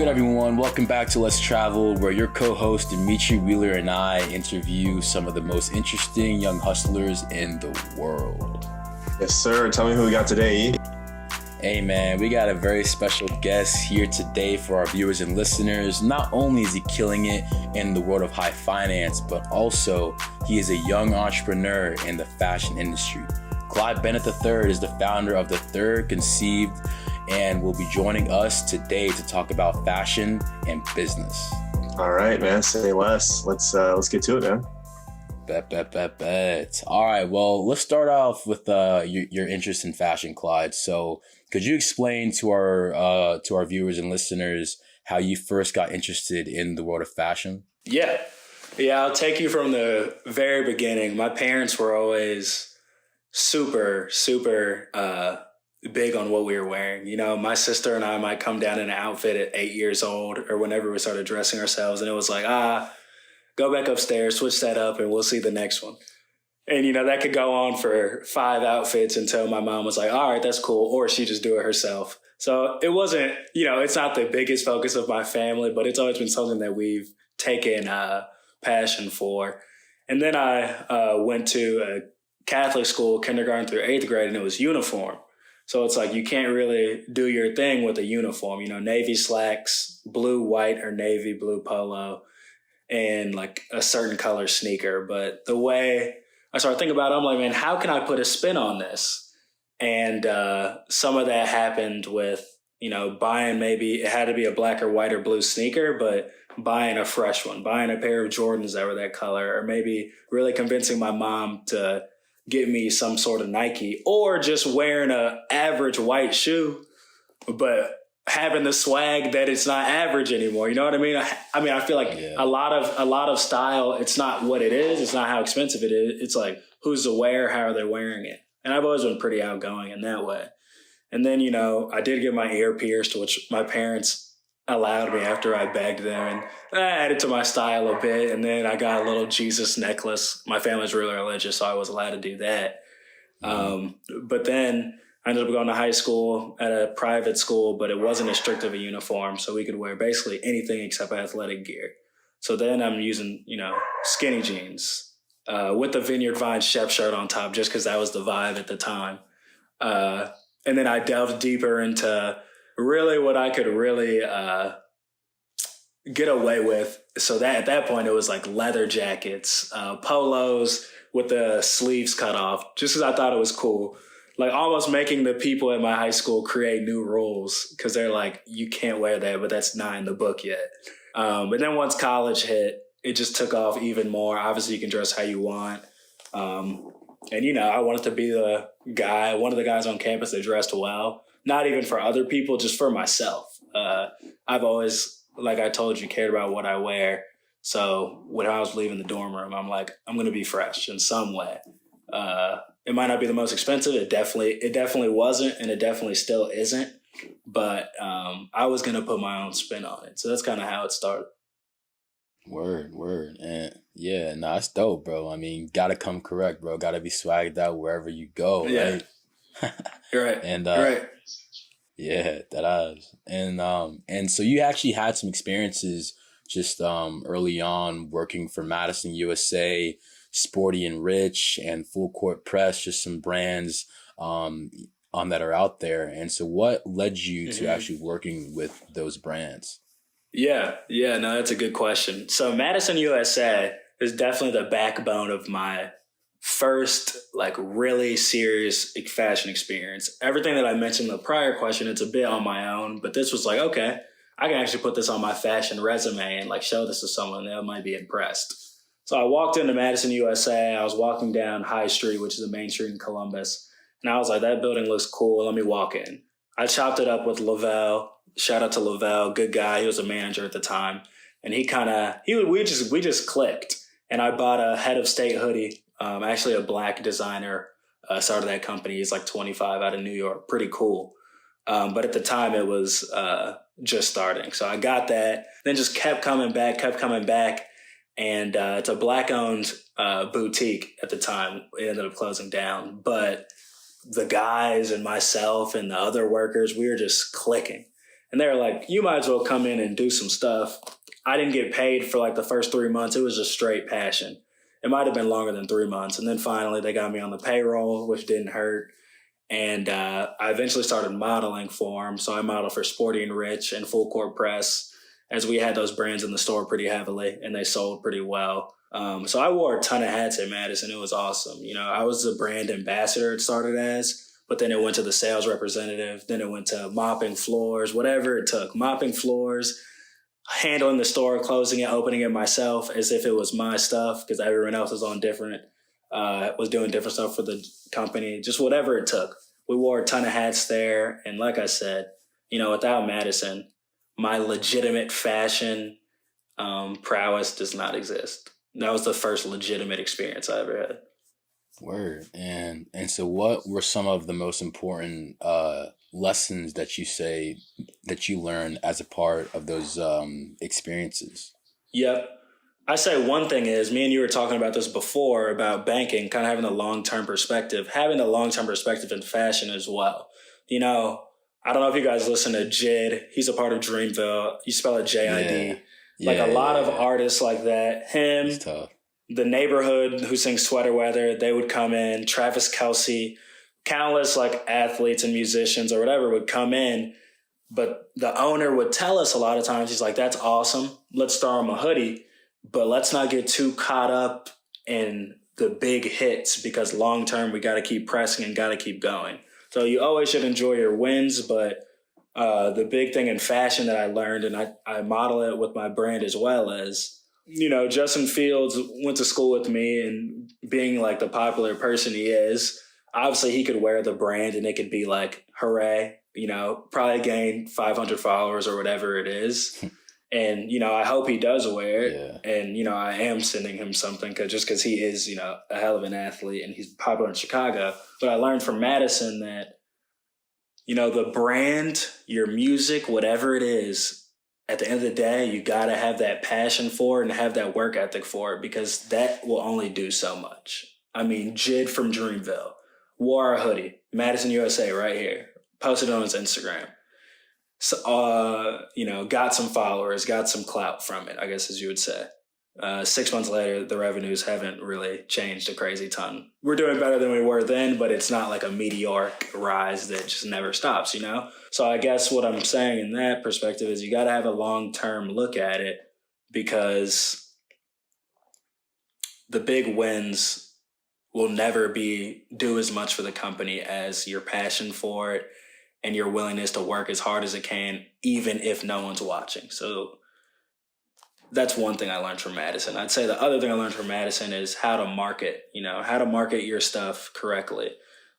good, everyone? Welcome back to Let's Travel, where your co-host Dimitri Wheeler and I interview some of the most interesting young hustlers in the world. Yes, sir. Tell me who we got today. Hey, man, we got a very special guest here today for our viewers and listeners. Not only is he killing it in the world of high finance, but also he is a young entrepreneur in the fashion industry. Clyde Bennett III is the founder of The Third Conceived and will be joining us today to talk about fashion and business. All right, man. Say less. Let's get to it, man. Bet. All right. Well, let's start off with your interest in fashion, Clyde. So, could you explain to our viewers and listeners how you first got interested in the world of fashion? Yeah. I'll take you from the very beginning. My parents were always super big on what we were wearing. You know, my sister and I might come down in an outfit at 8 years old or whenever we started dressing ourselves, and it was like, go back upstairs, switch that up, and we'll see the next one. And, you know, that could go on for 5 outfits until my mom was like, all right, that's cool. Or she just do it herself. So it wasn't, you know, it's not the biggest focus of my family, but it's always been something that we've taken passion for. And then I went to a Catholic school, kindergarten through 8th grade, and it was uniform. So it's like you can't really do your thing with a uniform, you know, navy slacks, blue, white, or navy blue polo, and like a certain color sneaker. But the way I started thinking about it, I'm like, man, how can I put a spin on this? And some of that happened with, you know, buying, maybe it had to be a black or white or blue sneaker, but buying a fresh one, buying a pair of Jordans that were that color, or maybe really convincing my mom to get me some sort of Nike, or just wearing a average white shoe, but having the swag that it's not average anymore. You know what I mean? I feel like a lot of style, it's not what it is. It's not how expensive it is. It's like, who's the wearer? How are they wearing it? And I've always been pretty outgoing in that way. And then, you know, I did get my ear pierced, which my parents allowed me after I begged them, and I added to my style a bit. And then I got a little Jesus necklace. My family's really religious, so I was allowed to do that. But then I ended up going to high school at a private school, but it wasn't as strict of a uniform, so we could wear basically anything except athletic gear. So then I'm using, you know, skinny jeans with the Vineyard Vines chef shirt on top, just because that was the vibe at the time. And then I delved deeper into really what I could really get away with. So that at that point, it was like leather jackets, polos with the sleeves cut off, just because I thought it was cool. Like almost making the people at my high school create new rules because they're like, you can't wear that, but that's not in the book yet. But then once college hit, it just took off even more. Obviously, you can dress how you want. And, you know, I wanted to be the guy, one of the guys on campus that dressed well. Not even for other people, just for myself. I've always, like I told you, cared about what I wear. So when I was leaving the dorm room, I'm like, I'm going to be fresh in some way. It might not be the most expensive. It definitely wasn't, and it definitely still isn't. But I was going to put my own spin on it. So that's kind of how it started. Word. And yeah, no, it's dope, bro. I mean, got to come correct, bro. Got to be swagged out wherever you go, yeah. Right? You're right. And You're right. Yeah, that is. And so you actually had some experiences just early on working for Madison USA, Sporty Rich, and Full Court Press, just some brands that are out there. And so what led you to actually working with those brands? Yeah, no, that's a good question. So Madison USA is definitely the backbone of my first, like, really serious fashion experience. Everything that I mentioned in the prior question, it's a bit on my own, but this was like, okay, I can actually put this on my fashion resume and like show this to someone that might be impressed. So I walked into Madison USA. I was walking down High Street, which is a main street in Columbus. And I was like, that building looks cool. Let me walk in. I chopped it up with Lavelle. Shout out to Lavelle, good guy. He was a manager at the time. And we just clicked. And I bought a head of state hoodie. Actually a black designer started that company. He's like 25 out of New York. Pretty cool. But at the time it was just starting. So I got that, then just kept coming back. And it's a black owned boutique at the time. It ended up closing down. But the guys and myself and the other workers, we were just clicking. And they were like, you might as well come in and do some stuff. I didn't get paid for like the first 3 months. It was just straight passion. It might have been longer than 3 months. And then finally they got me on the payroll, which didn't hurt. And I eventually started modeling for them. So I modeled for Sporty Rich and Full Court Press, as we had those brands in the store pretty heavily and they sold pretty well. So I wore a ton of hats at Madison. It was awesome. You know, I was the brand ambassador it started as, but then it went to the sales representative. Then it went to mopping floors, whatever it took, mopping floors, handling the store, closing it, opening it myself as if it was my stuff because everyone else was on different, was doing different stuff for the company, just whatever it took. We wore a ton of hats there. And like I said, you know, without Madison, my legitimate fashion prowess does not exist. That was the first legitimate experience I ever had. Word. And so what were some of the most important lessons that you say that you learned as a part of those experiences? Yep. I say one thing is, me and you were talking about this before about banking, kind of having a long-term perspective, having a long-term perspective in fashion as well. You know, I don't know if you guys listen to Jid. He's a part of Dreamville. You spell it J-I-D. Yeah. Like a lot of artists like that. Him, It's tough. The Neighborhood, who sings Sweater Weather, they would come in. Travis Kelce, countless like athletes and musicians or whatever would come in. But the owner would tell us a lot of times, he's like, that's awesome. Let's star him a hoodie, but let's not get too caught up in the big hits because long term, we got to keep pressing and got to keep going. So you always should enjoy your wins, but the big thing in fashion that I learned, and I model it with my brand as well as, you know, Justin Fields went to school with me, and being like the popular person he is, obviously he could wear the brand and it could be like, hooray, you know, probably gain 500 followers or whatever it is. And, you know, I hope he does wear it. Yeah. And, you know, I am sending him something because he is, you know, a hell of an athlete and he's popular in Chicago. But I learned from Madison that, you know, the brand, your music, whatever it is, at the end of the day, you got to have that passion for it and have that work ethic for it because that will only do so much. I mean, Jid from Dreamville wore a hoodie, Madison USA right here, posted on his Instagram. So, you know, got some followers, got some clout from it, I guess, as you would say. 6 months later, the revenues haven't really changed a crazy ton. We're doing better than we were then, but it's not like a meteoric rise that just never stops, you know? So I guess what I'm saying in that perspective is you got to have a long-term look at it because the big wins will never do as much for the company as your passion for it and your willingness to work as hard as it can, even if no one's watching. So that's one thing I learned from Madison. I'd say the other thing I learned from Madison is how to market, you know, how to market your stuff correctly.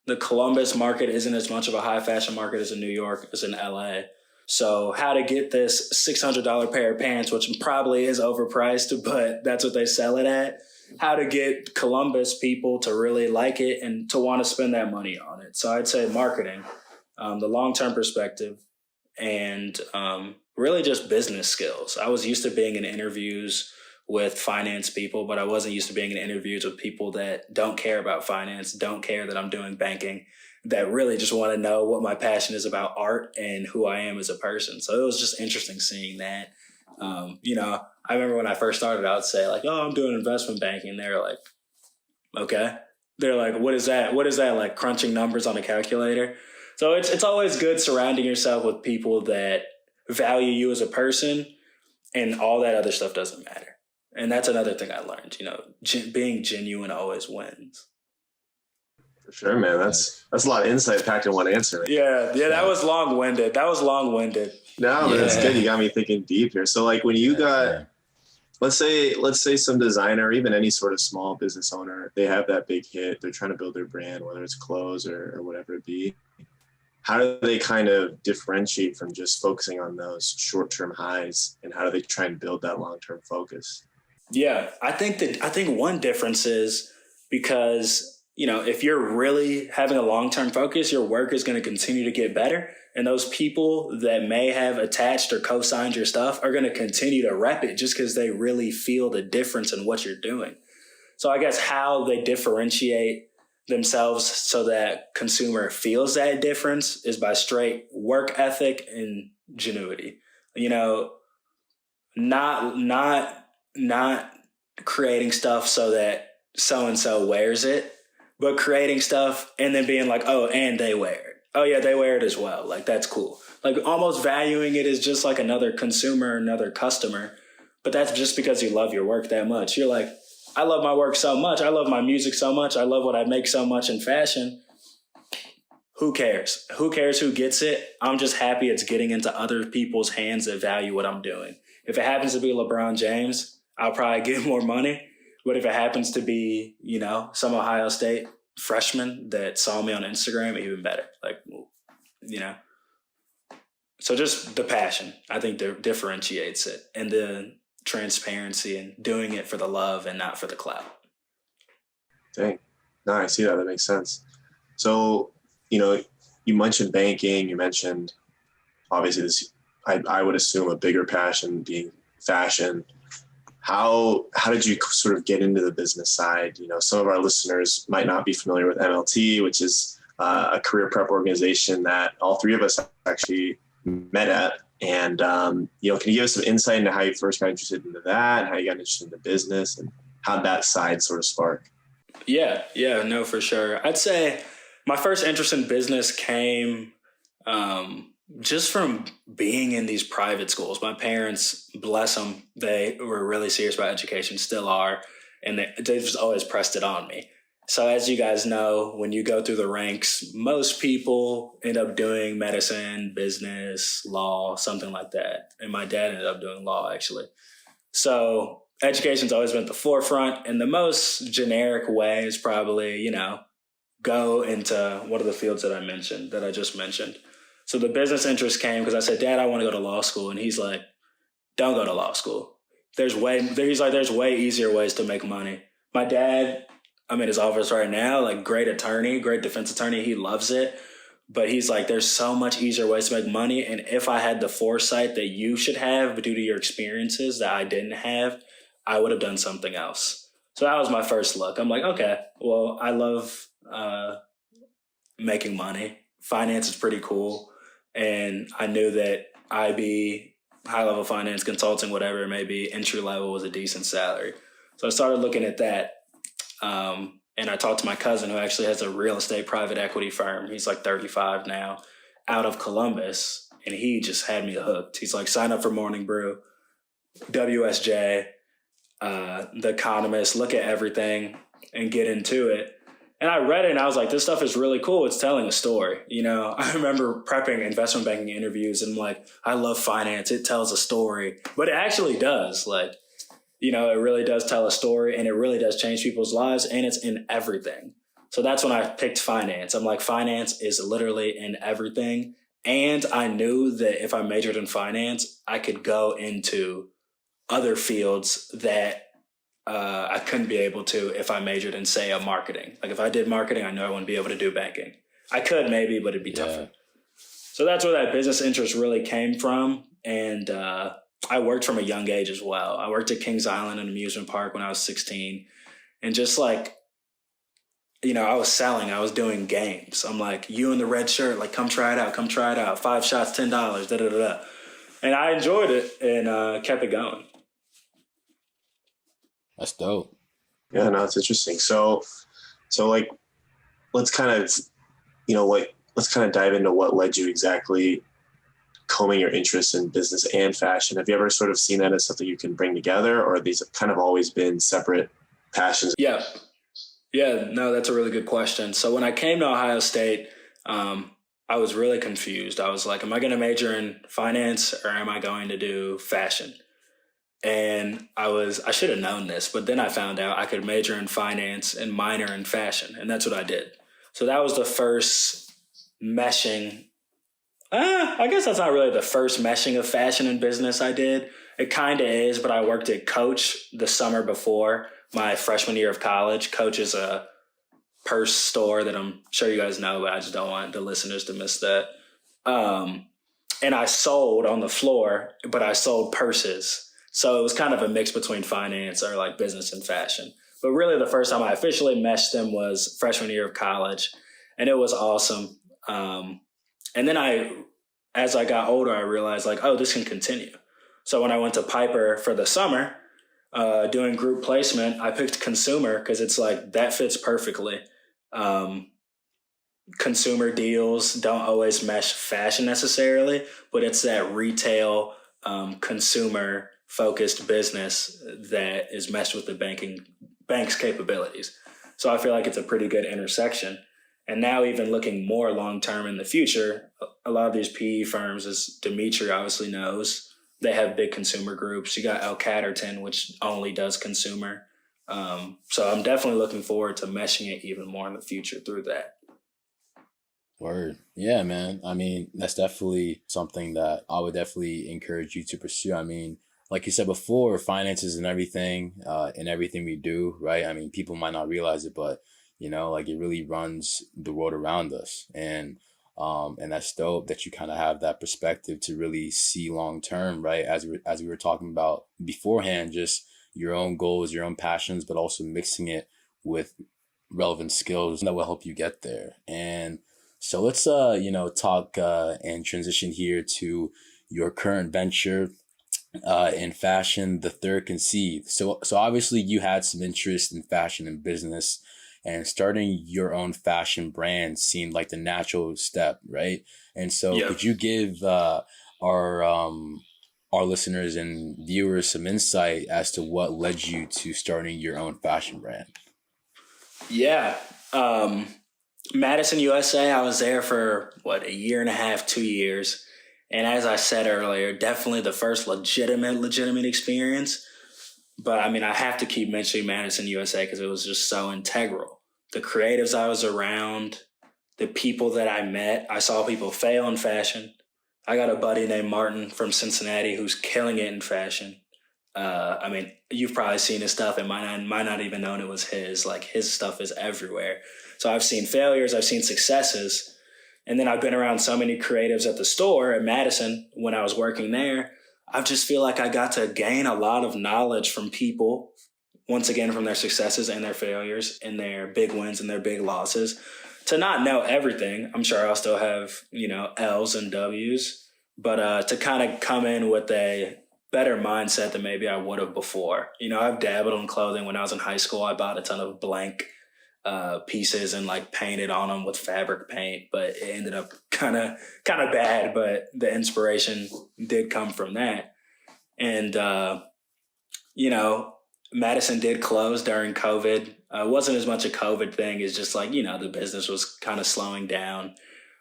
The Columbus market isn't as much of a high fashion market as in New York, as in LA. So how to get this $600 pair of pants, which probably is overpriced, but that's what they sell it at. How to get Columbus people to really like it and to want to spend that money on it. So I'd say marketing, the long-term perspective, and really just business skills. I was used to being in interviews with finance people, but I wasn't used to being in interviews with people that don't care about finance, don't care that I'm doing banking, that really just want to know what my passion is about art and who I am as a person. So it was just interesting seeing that. You know, I remember when I first started, I would say like, oh, I'm doing investment banking. And they're like, okay. They're like, what is that? What is that? Like crunching numbers on a calculator. So it's always good surrounding yourself with people that value you as a person, and all that other stuff doesn't matter. And that's another thing I learned, you know, being genuine always wins. For sure, man. That's a lot of insight packed in one answer. Yeah, that was long-winded. No, but that's good. You got me thinking deep here. So like when you got, let's say some designer, even any sort of small business owner, they have that big hit, they're trying to build their brand, whether it's clothes or whatever it be. How do they kind of differentiate from just focusing on those short-term highs, and how do they try and build that long-term focus? Yeah, I think one difference is because, you know, if you're really having a long-term focus, your work is going to continue to get better. And those people that may have attached or co-signed your stuff are going to continue to rep it just because they really feel the difference in what you're doing. So I guess how they differentiate themselves so that consumer feels that difference is by straight work ethic and ingenuity. You know, not creating stuff so that so-and-so wears it, but creating stuff and then being like, oh, and they wear it. Oh yeah, they wear it as well. Like, that's cool. Like, almost valuing it as just like another consumer, another customer. But that's just because you love your work that much. You're like, I love my work so much. I love my music so much. I love what I make so much in fashion. Who cares? Who cares who gets it? I'm just happy it's getting into other people's hands that value what I'm doing. If it happens to be LeBron James, I'll probably get more money. But if it happens to be, you know, some Ohio State freshman that saw me on Instagram, even better. Like, you know. So just the passion, I think, differentiates it, and the transparency and doing it for the love and not for the clout. Dang. No, I see that. That makes sense. So, you know, you mentioned banking. You mentioned, obviously, this, I would assume, a bigger passion being fashion. How did you sort of get into the business side? You know, some of our listeners might not be familiar with MLT, which is a career prep organization that all three of us actually met at. And, you know, can you give us some insight into how you first got interested into that, and how you got interested in the business, and how that side sort of spark? Yeah, no, for sure. I'd say my first interest in business came just from being in these private schools. My parents, bless them, they were really serious about education, still are, and they just always pressed it on me. So as you guys know, when you go through the ranks, most people end up doing medicine, business, law, something like that. And my dad ended up doing law, actually. So education's always been at the forefront. And the most generic way is probably, you know, go into one of the fields that I just mentioned. So the business interest came because I said, Dad, I want to go to law school. And he's like, don't go to law school. There's way easier ways to make money. My dad, I'm in his office right now, like, great attorney, great defense attorney. He loves it. But he's like, there's so much easier ways to make money. And if I had the foresight that you should have, but due to your experiences that I didn't have, I would have done something else. So that was my first look. I'm like, okay, well, I love making money. Finance is pretty cool. And I knew that IB, high-level finance, consulting, whatever it may be, entry level was a decent salary. So I started looking at that. And I talked to my cousin, who actually has a real estate private equity firm. He's like 35 now, out of Columbus. And he just had me hooked. He's like, sign up for Morning Brew, WSJ, The Economist, look at everything and get into it. And I read it and I was like, this stuff is really cool. It's telling a story. You know, I remember prepping investment banking interviews and I'm like, I love finance. It tells a story, but it actually does. Like, you know, it really does tell a story and it really does change people's lives, and it's in everything. So that's when I picked finance. I'm like, finance is literally in everything. And I knew that if I majored in finance, I could go into other fields that I couldn't be able to if I majored in, say, a marketing. Like, if I did marketing, I know I wouldn't be able to do banking. I could maybe, but it'd be tougher. So that's where that business interest really came from. And I worked from a young age as well. I worked at Kings Island, an amusement park, when I was 16. And just like, you know, I was selling, I was doing games. I'm like, you in the red shirt, like, come try it out. 5 shots, $10, da-da-da-da. And I enjoyed it and kept it going. That's dope. Yeah, no, it's interesting. So like, let's kind of dive into what led you exactly combing your interests in business and fashion. Have you ever sort of seen that as something you can bring together, or these have kind of always been separate passions? Yeah, no, that's a really good question. So when I came to Ohio State, I was really confused. I was like, am I going to major in finance or am I going to do fashion? And I should have known this, but then I found out I could major in finance and minor in fashion. And that's what I did. So that was the first meshing. I guess that's not really the first meshing of fashion and business I did. It kind of is, but I worked at Coach the summer before my freshman year of college. Coach is a purse store that I'm sure you guys know, but I just don't want the listeners to miss that. And I sold on the floor, but I sold purses. So it was kind of a mix between finance or like business and fashion. But really the first time I officially meshed them was freshman year of college, and it was awesome. And then I as I got older, I realized like, oh, this can continue. So when I went to Piper for the summer, doing group placement, I picked consumer because it's like that fits perfectly. Consumer deals don't always mesh fashion necessarily, but it's that retail consumer focused business that is meshed with the bank's capabilities. So I feel like it's a pretty good intersection. And now even looking more long term in the future, a lot of these PE firms, as Dimitri obviously knows, they have big consumer groups. You got El Catterton, which only does consumer. So I'm definitely looking forward to meshing it even more in the future through that. Word. Yeah, man. I mean, that's definitely something that I would definitely encourage you to pursue. I mean, like you said before, finances and everything, in everything we do, right? I mean, people might not realize it, but like it really runs the world around us. And that's dope that you kind of have that perspective to really see long term, right? As we were talking about beforehand, just your own goals, your own passions, but also mixing it with relevant skills that will help you get there. And so let's talk and transition here to your current venture in fashion, The Third Conceived. So obviously you had some interest in fashion and business, and starting your own fashion brand seemed like the natural step, right? And so could you give our listeners and viewers some insight as to what led you to starting your own fashion brand? Yeah. Madison USA, I was there for a year and a half, 2 years. And as I said earlier, definitely the first legitimate experience. But I mean, I have to keep mentioning Madison USA because it was just so integral. The creatives I was around, the people that I met, I saw people fail in fashion. I got a buddy named Martin from Cincinnati who's killing it in fashion. I mean, you've probably seen his stuff and might not even known it was his. Like, his stuff is everywhere. So I've seen failures, I've seen successes. And then I've been around so many creatives at the store at Madison when I was working there. I just feel like I got to gain a lot of knowledge from people, once again, from their successes and their failures and their big wins and their big losses. To not know everything, I'm sure I'll still have, L's and W's, but to kind of come in with a better mindset than maybe I would have before. I've dabbled in clothing. When I was in high school, I bought a ton of blank pieces and like painted on them with fabric paint, but it ended up kind of bad, but the inspiration did come from that. And, Madison did close during COVID. It wasn't as much a COVID thing as just like, the business was kind of slowing down.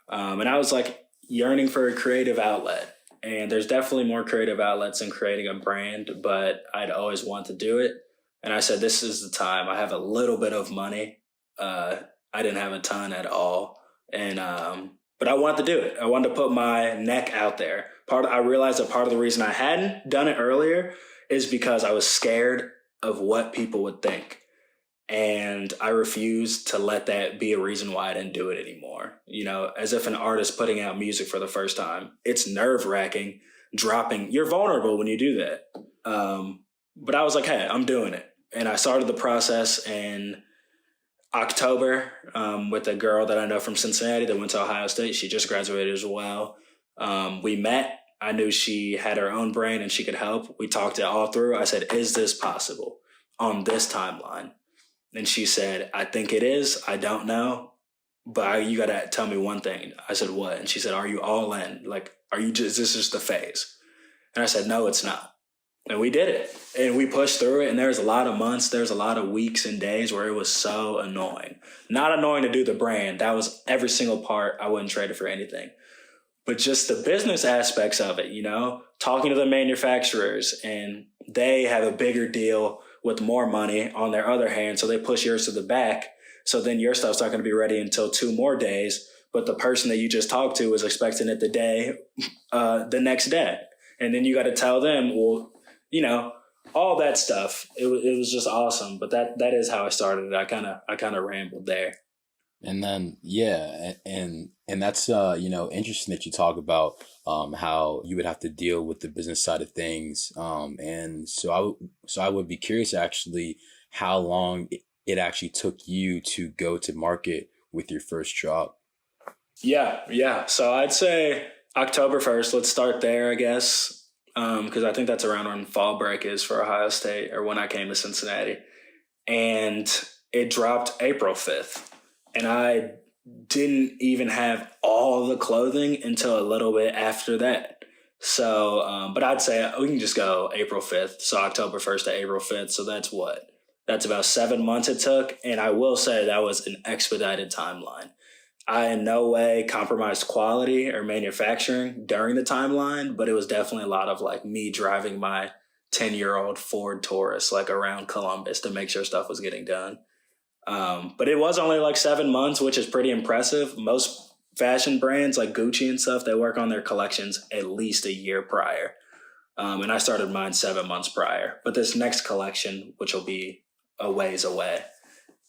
And I was like yearning for a creative outlet. And there's definitely more creative outlets in creating a brand, but I'd always want to do it. And I said, this is the time. I have a little bit of money. I didn't have a ton at all. And, but I wanted to do it. I wanted to put my neck out there. I realized that part of the reason I hadn't done it earlier is because I was scared of what people would think. And I refused to let that be a reason why I didn't do it anymore. As if an artist putting out music for the first time, it's nerve-wracking, dropping. You're vulnerable when you do that. But I was like, hey, I'm doing it. And I started the process in October with a girl that I know from Cincinnati that went to Ohio State. She just graduated as well. We met. I knew she had her own brand and she could help. We talked it all through. I said, is this possible on this timeline? And she said, I think it is. I don't know. But you got to tell me one thing. I said, what? And she said, are you all in? Like, is this just a phase? And I said, no, it's not. And we did it. And we pushed through it. And there's a lot of months, there's a lot of weeks and days where it was so annoying. Not annoying to do the brand. That was every single part. I wouldn't trade it for anything. But just the business aspects of it, talking to the manufacturers, and they have a bigger deal with more money on their other hand. So they push yours to the back. So then your stuff's not going to be ready until 2 more days. But the person that you just talked to is expecting it the next day. And then you got to tell them, well, all that stuff. It was just awesome. But that is how I started it. I kind of rambled there. And then, and that's, interesting that you talk about how you would have to deal with the business side of things. And so I would be curious actually how long it actually took you to go to market with your first drop. Yeah. So I'd say October 1st, let's start there, I guess, because I think that's around when fall break is for Ohio State, or when I came to Cincinnati. And it dropped April 5th. And I didn't even have all the clothing until a little bit after that. So, but I'd say we can just go April 5th. So October 1st to April 5th. So that's what? That's about 7 months it took. And I will say that was an expedited timeline. I in no way compromised quality or manufacturing during the timeline, but it was definitely a lot of like me driving my 10-year-old Ford Taurus like around Columbus to make sure stuff was getting done. But it was only like 7 months, which is pretty impressive. Most fashion brands like Gucci and stuff, they work on their collections at least a year prior. And I started mine 7 months prior. But this next collection, which will be a ways away,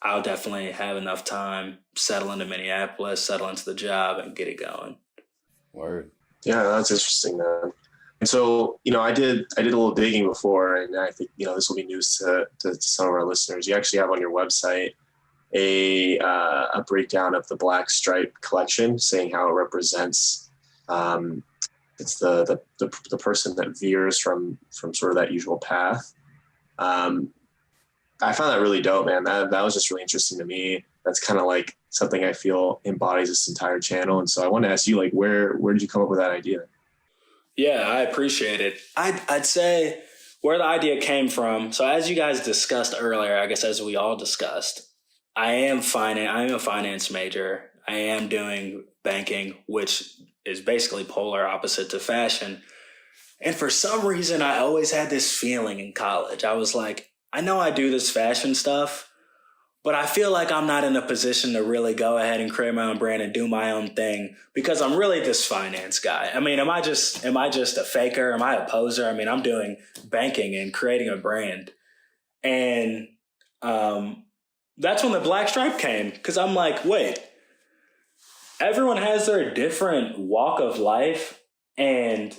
I'll definitely have enough time, settle into Minneapolis, settle into the job, and get it going. Word. Yeah, that's interesting, man. And so, I did a little digging before, and I think, this will be news to some of our listeners. You actually have on your website a breakdown of the Black Stripe collection, saying how it represents it's the person that veers from sort of that usual path. I found that really dope, man. That was just really interesting to me. That's kind of like something I feel embodies this entire channel. And so I want to ask you, like, where did you come up with that idea? Yeah, I appreciate it. I'd say where the idea came from. So as you guys discussed earlier, I guess as we all discussed, I am a finance major. I am doing banking, which is basically polar opposite to fashion. And for some reason, I always had this feeling in college. I was like, I know I do this fashion stuff, but I feel like I'm not in a position to really go ahead and create my own brand and do my own thing because I'm really this finance guy. I mean, am I just a faker? Am I a poser? I mean, I'm doing banking and creating a brand. And that's when the Black Stripe came, because I'm like, wait, everyone has their different walk of life, and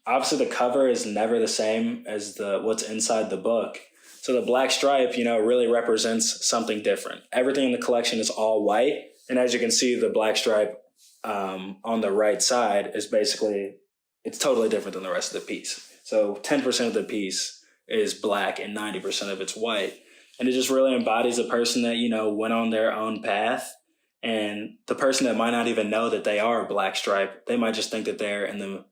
obviously the cover is never the same as what's inside the book. So the Black Stripe, really represents something different. Everything in the collection is all white. And as you can see, the Black Stripe on the right side is basically, it's totally different than the rest of the piece. So 10% of the piece is black and 90% of it's white. And it just really embodies a person that, went on their own path. And the person that might not even know that they are a Black Stripe, they might just think that they're in the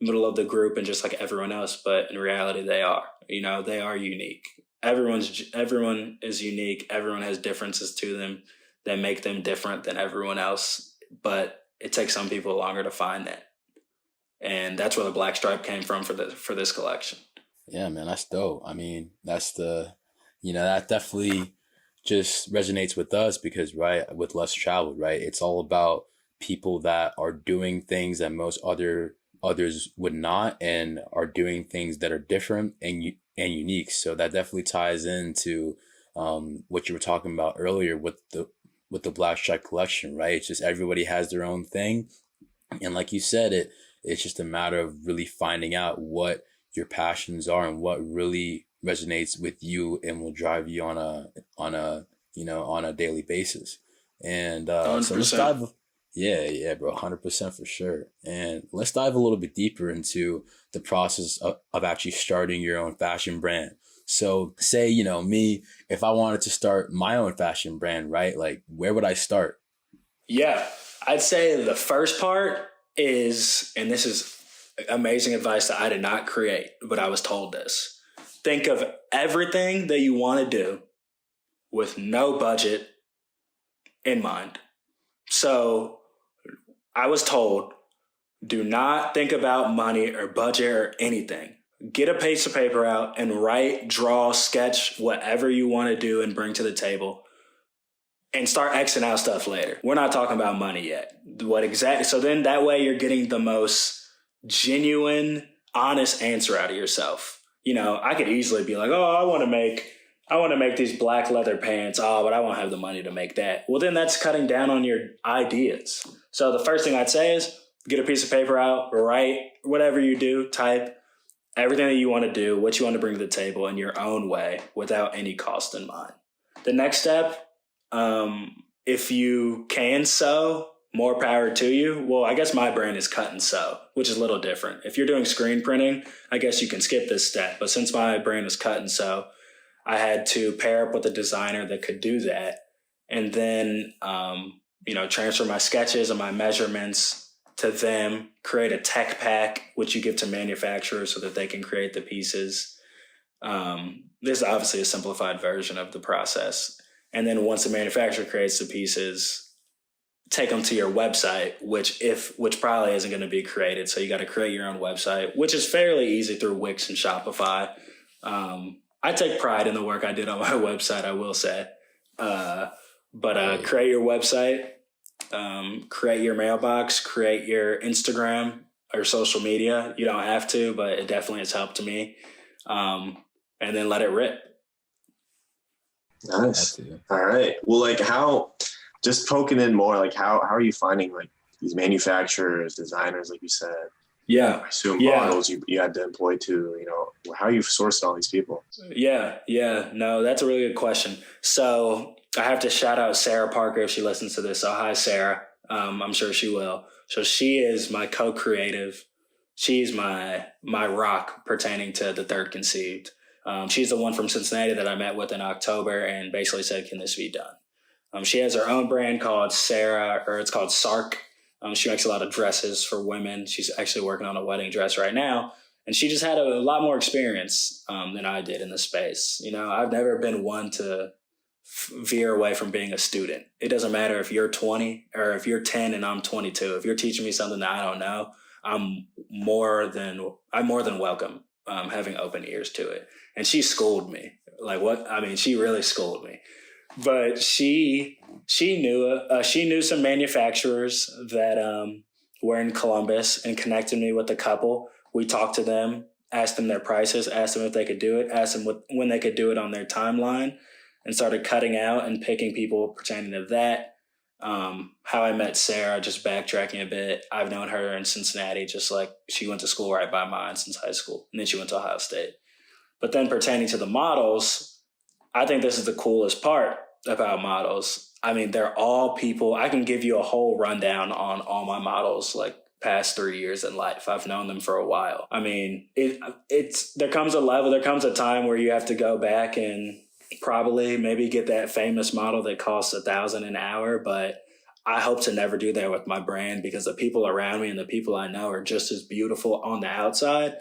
middle of the group and just like everyone else. But in reality, they are. They are unique. Everyone is unique. Everyone has differences to them that make them different than everyone else. But it takes some people longer to find that. And that's where the Black Stripe came from for this collection. Yeah, man, that's dope. I mean, that's that definitely just resonates with us because, right, with Less Traveled, right, it's all about people that are doing things that most others would not, and are doing things that are different and unique. So that definitely ties into what you were talking about earlier with the Black Stripe collection, right? It's just everybody has their own thing, and like you said, it's just a matter of really finding out what your passions are and what really resonates with you and will drive you on a daily basis. And so let's dive. Yeah, bro, 100% for sure. And let's dive a little bit deeper into the process of actually starting your own fashion brand. So say, me, if I wanted to start my own fashion brand, right? Like, where would I start? Yeah, I'd say the first part is, and this is amazing advice that I did not create, but I was told this. Think of everything that you want to do with no budget in mind. So I was told, do not think about money or budget or anything. Get a piece of paper out and write, draw, sketch, whatever you want to do and bring to the table, and start Xing out stuff later. We're not talking about money yet. So then that way you're getting the most genuine, honest answer out of yourself. I could easily be like, oh, I want to make these black leather pants. Oh, but I won't have the money to make that. Well, then that's cutting down on your ideas. So the first thing I'd say is get a piece of paper out, write whatever you do, type everything that you want to do, what you want to bring to the table in your own way without any cost in mind. The next step, if you can sew, more power to you. Well, I guess my brand is cut and sew, which is a little different. If you're doing screen printing, I guess you can skip this step. But since my brand is cut and sew, I had to pair up with a designer that could do that. And then, transfer my sketches and my measurements to them, create a tech pack, which you give to manufacturers so that they can create the pieces. This is obviously a simplified version of the process. And then once the manufacturer creates the pieces, take them to your website, which probably isn't going to be created. So you got to create your own website, which is fairly easy through Wix and Shopify. I take pride in the work I did on my website, I will say. But create your website, create your mailbox, create your Instagram or social media. You don't have to, but it definitely has helped me. And then let it rip. Nice. All right. Well, like just poking in more, like how are you finding like these manufacturers, designers, like you said? Yeah. I assume models you had to employ too, how are you sourcing all these people? Yeah. No, that's a really good question. So I have to shout out Sarah Parker if she listens to this. So hi, Sarah. I'm sure she will. So she is my co-creative. She's my rock pertaining to the Third Conceived. She's the one from Cincinnati that I met with in October and basically said, can this be done? She has her own brand called it's called Sark. She makes a lot of dresses for women. She's actually working on a wedding dress right now. And she just had a lot more experience than I did in the space. I've never been one to veer away from being a student. It doesn't matter if you're 20 or if you're 10 and I'm 22. If you're teaching me something that I don't know, I'm more than welcome having open ears to it. And she schooled me. She really schooled me. But she knew some manufacturers that were in Columbus and connected me with a couple. We talked to them, asked them their prices, asked them if they could do it, asked them when they could do it on their timeline, and started cutting out and picking people pertaining to that. How I met Sarah, just backtracking a bit. I've known her in Cincinnati, just like she went to school right by mine since high school. And then she went to Ohio State. But then pertaining to the models, I think this is the coolest part about models. They're all people. I can give you a whole rundown on all my models, like past 3 years in life. I've known them for a while. There comes a time where you have to go back and probably maybe get that famous model that costs $1,000 an hour. But I hope to never do that with my brand, because the people around me and the people I know are just as beautiful on the outside.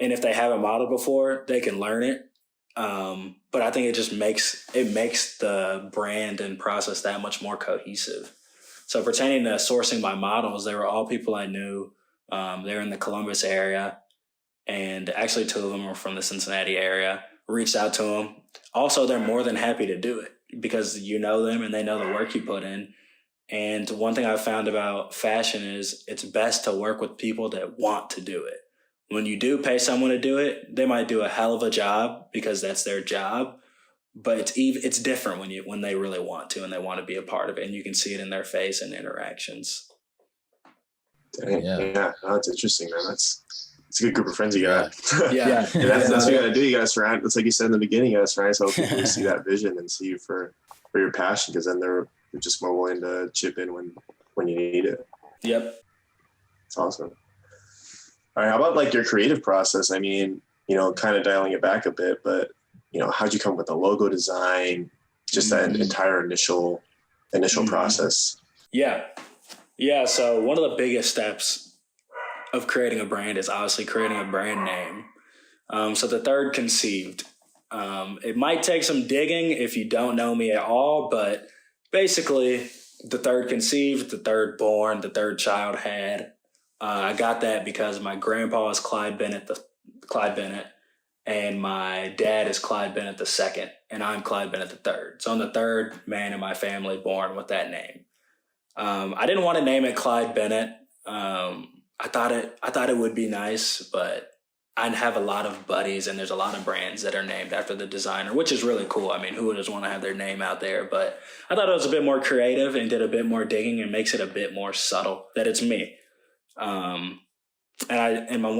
And if they haven't modeled before, they can learn it. But I think it just makes the brand and process that much more cohesive. So pertaining to sourcing my models, they were all people I knew. They're in the Columbus area, and actually 2 of them were from the Cincinnati area. Reached out to them. Also, they're more than happy to do it because you know them and they know the work you put in. And one thing I've found about fashion is it's best to work with people that want to do it. When you do pay someone to do it, they might do a hell of a job because that's their job. But it's different when they really want to and they want to be a part of it, and you can see it in their face and interactions. Yeah, that's interesting, man. It's a good group of friends you got. Yeah. That's what you got to do. You got to surround. It's like you said in the beginning. You got to surround yourself with people who see that vision and see you for your passion, because then they're just more willing to chip in when you need it. Yep. It's awesome. All right, how about like your creative process? Kind of dialing it back a bit, but how'd you come up with the logo design? Just that entire initial process. Yeah. So one of the biggest steps of creating a brand is obviously creating a brand name. So the Third Conceived. It might take some digging if you don't know me at all, but basically the Third Conceived, the third born, the third child had. I got that because my grandpa is Clyde Bennett, and my dad is Clyde Bennett II, and I'm Clyde Bennett III. So I'm the third man in my family born with that name. I didn't want to name it Clyde Bennett. I thought it would be nice, but I have a lot of buddies, and there's a lot of brands that are named after the designer, which is really cool. Who would just want to have their name out there? But I thought it was a bit more creative and did a bit more digging and makes it a bit more subtle that it's me. One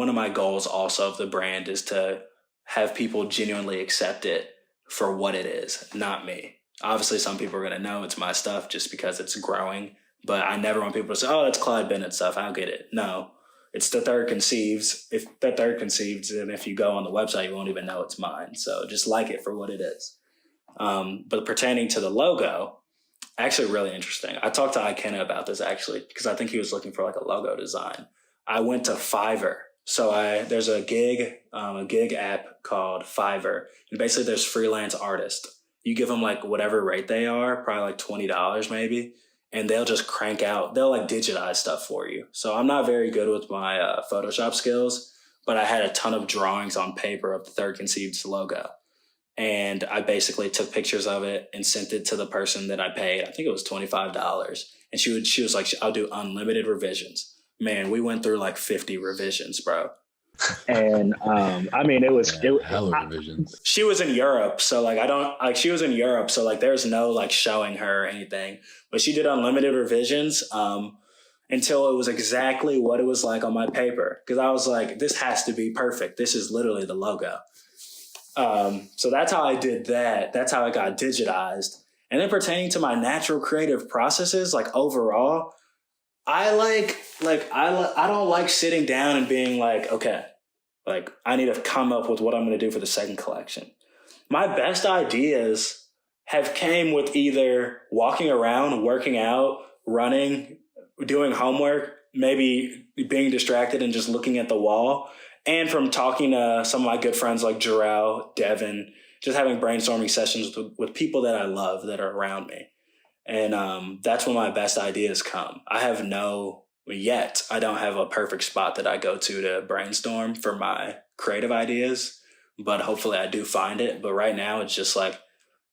of my goals also of the brand is to have people genuinely accept it for what it is, not me. Obviously, some people are going to know it's my stuff just because it's growing, But I never want people to say, oh, that's Clyde Bennett stuff. I'll get it. No, it's the third conceives. If the third conceives, and if you go on the website, you won't even know it's mine. So just like it for what it is. But pertaining to the logo, actually really interesting. I talked to Ikenna about this actually, because I think he was looking for like a logo design. I went to Fiverr. So there's a gig app called Fiverr. And basically there's freelance artists. You give them like whatever rate they are, probably like $20 maybe. And they'll just they'll like digitize stuff for you. So I'm not very good with my Photoshop skills, but I had a ton of drawings on paper of the Third Conceived logo. And I basically took pictures of it and sent it to the person that I paid. I think it was $25. And she was like, I'll do unlimited revisions. Man, we went through like 50 revisions, bro. And I mean, hell of revisions. She was in Europe, so like she was in Europe, so like there's no like showing her or anything. But she did unlimited revisions until it was exactly what it was like on my paper. Because I was like, this has to be perfect. This is literally the logo. So that's how I did that. That's how it got digitized. And then pertaining to my natural creative processes, like overall, I don't like sitting down and being like, okay, like I need to come up with what I'm going to do for the second collection. My best ideas have came with either walking around, working out, running, doing homework, maybe being distracted and just looking at the wall, and from talking to some of my good friends like Jarrell, Devin, just having brainstorming sessions with people that I love that are around me. And that's when my best ideas come. I don't have a perfect spot that I go to brainstorm for my creative ideas, but hopefully I do find it. But right now it's just like,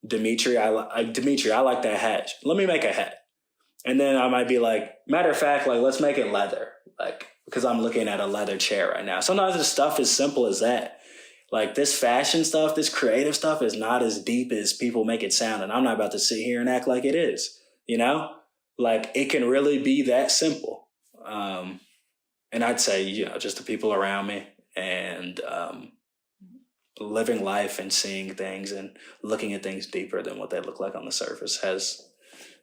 Dimitri, I like that hat. Let me make a hat. And then I might be like, matter of fact, like, let's make it leather. Like, because I'm looking at a leather chair right now. Sometimes the stuff is simple as that. Like this fashion stuff, this creative stuff is not as deep as people make it sound. And I'm not about to sit here and act like it is, you know, like it can really be that simple. And I'd say, you know, just the people around me and living life and seeing things and looking at things deeper than what they look like on the surface has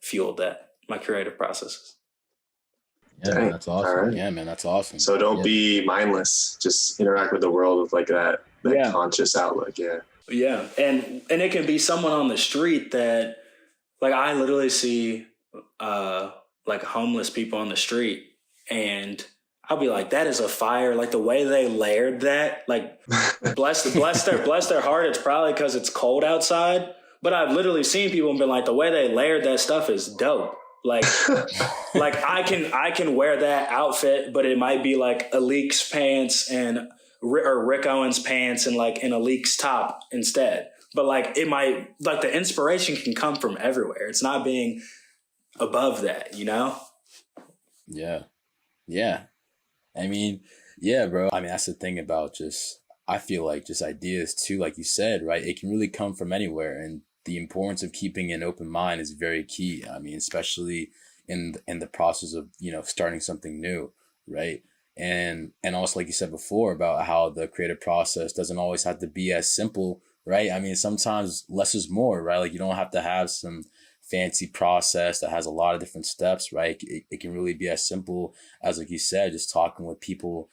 fueled my creative processes. Yeah, man, that's awesome. Right. Yeah, man, that's awesome. So don't be mindless. Just interact with the world with like that conscious outlook. Yeah. Yeah. And it can be someone on the street that, like, I literally see like homeless people on the street and I'll be like, that is a fire. Like the way they layered that, like bless their heart. It's probably because it's cold outside, but I've literally seen people and been like, the way they layered that stuff is dope. Like, like I can wear that outfit, but it might be like a Leaks pants or Rick Owens pants and like in a Leaks top instead. But like it might, like the inspiration can come from everywhere. It's not being above that, you know? Yeah. Yeah. I mean, yeah, bro. I mean, that's the thing about I feel like just ideas too, like you said, right? It can really come from anywhere. And the importance of keeping an open mind is very key. I mean, especially in the process of, you know, starting something new, right? And also, like you said before, about how the creative process doesn't always have to be as simple, right? I mean, sometimes less is more, right? Like you don't have to have some fancy process that has a lot of different steps, right? It can really be as simple as, like you said, just talking with people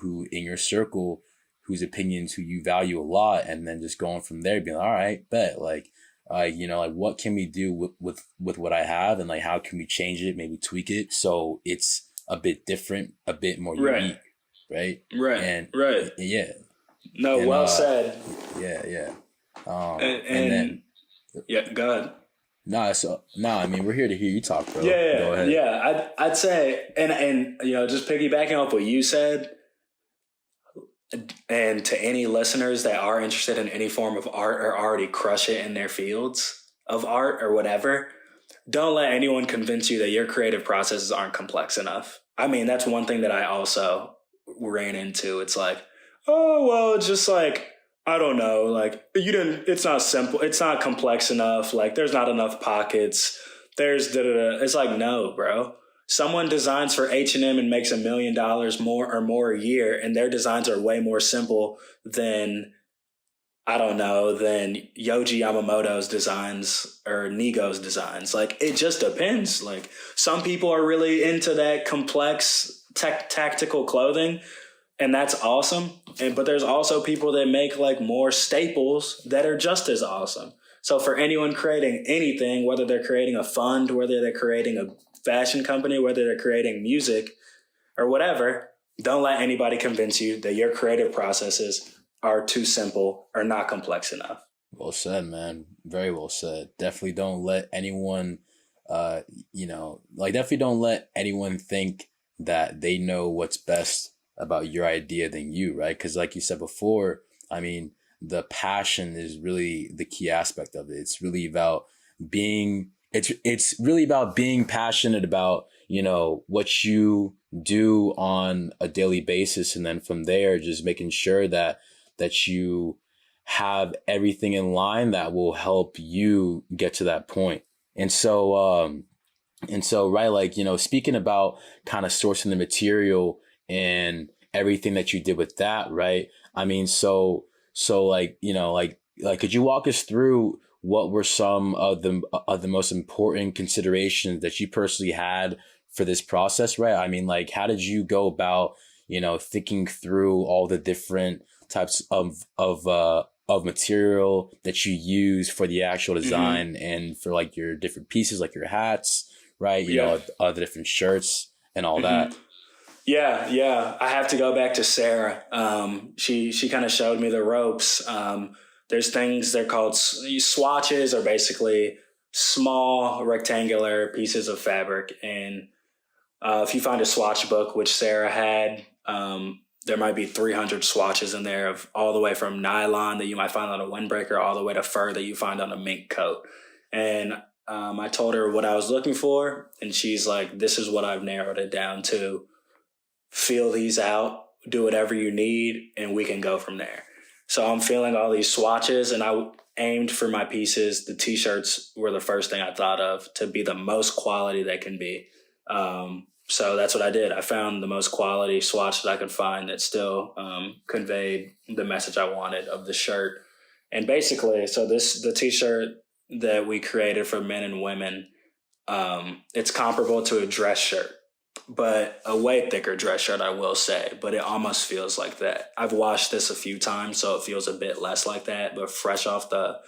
who in your circle, whose opinions, who you value a lot, and then just going from there, being like, all right, bet, like, you know, like what can we do with what I have, and like how can we change it, maybe tweak it so it's a bit different, a bit more unique, right? Right. And right. Yeah. No, and, well said. Yeah, yeah. And then yeah, go ahead. I mean, we're here to hear you talk, bro. Yeah, go ahead. Yeah. I'd say, and you know, just piggybacking off what you said, and to any listeners that are interested in any form of art or already crush it in their fields of art or whatever, don't let anyone convince you that your creative processes aren't complex enough. I mean, that's one thing that I also ran into. It's like, oh, well, it's just like, I don't know, like it's not simple. It's not complex enough. Like there's not enough pockets. There's da-da-da. It's like, no, bro. Someone designs for H&M and makes $1 million more a year, and their designs are way more simple than I don't know, than Yoji Yamamoto's designs or Nigo's designs. Like, it just depends. Like, some people are really into that complex tactical clothing, and that's awesome. But there's also people that make like more staples that are just as awesome. So for anyone creating anything, whether they're creating a fund, whether they're creating a fashion company, whether they're creating music or whatever, don't let anybody convince you that your creative processes are too simple or not complex enough. Well said, man. Very well said. Definitely don't let anyone, definitely don't let anyone think that they know what's best about your idea than you, right? Because like you said before, I mean, the passion is really the key aspect of it. It's really about it's really about being passionate about, what you do on a daily basis. And then from there, just making sure that you have everything in line that will help you get to that point. And so, right, like, speaking about kind of sourcing the material and everything that you did with that, right? I mean, so like, could you walk us through what were some of the most important considerations that you personally had for this process, right? I mean, like, how did you go about, thinking through all the different types of material that you use for the actual design and for like your different pieces, like your hats, right? The different shirts and all that. Yeah. I have to go back to Sarah. She kind of showed me the ropes. There's things, they're called swatches, are basically small rectangular pieces of fabric. And if you find a swatch book, which Sarah had, there might be 300 swatches in there, of all the way from nylon that you might find on a windbreaker all the way to fur that you find on a mink coat. And I told her what I was looking for, and she's like, this is what I've narrowed it down to. Feel these out, do whatever you need, and we can go from there. So I'm feeling all these swatches, and I aimed for my pieces. The t-shirts were the first thing I thought of to be the most quality they can be. So that's what I did. I found the most quality swatch that I could find that still conveyed the message I wanted of the shirt. And basically, so the t-shirt that we created for men and women, it's comparable to a dress shirt, but a way thicker dress shirt, I will say, but it almost feels like that. I've washed this a few times, so it feels a bit less like that, but fresh off the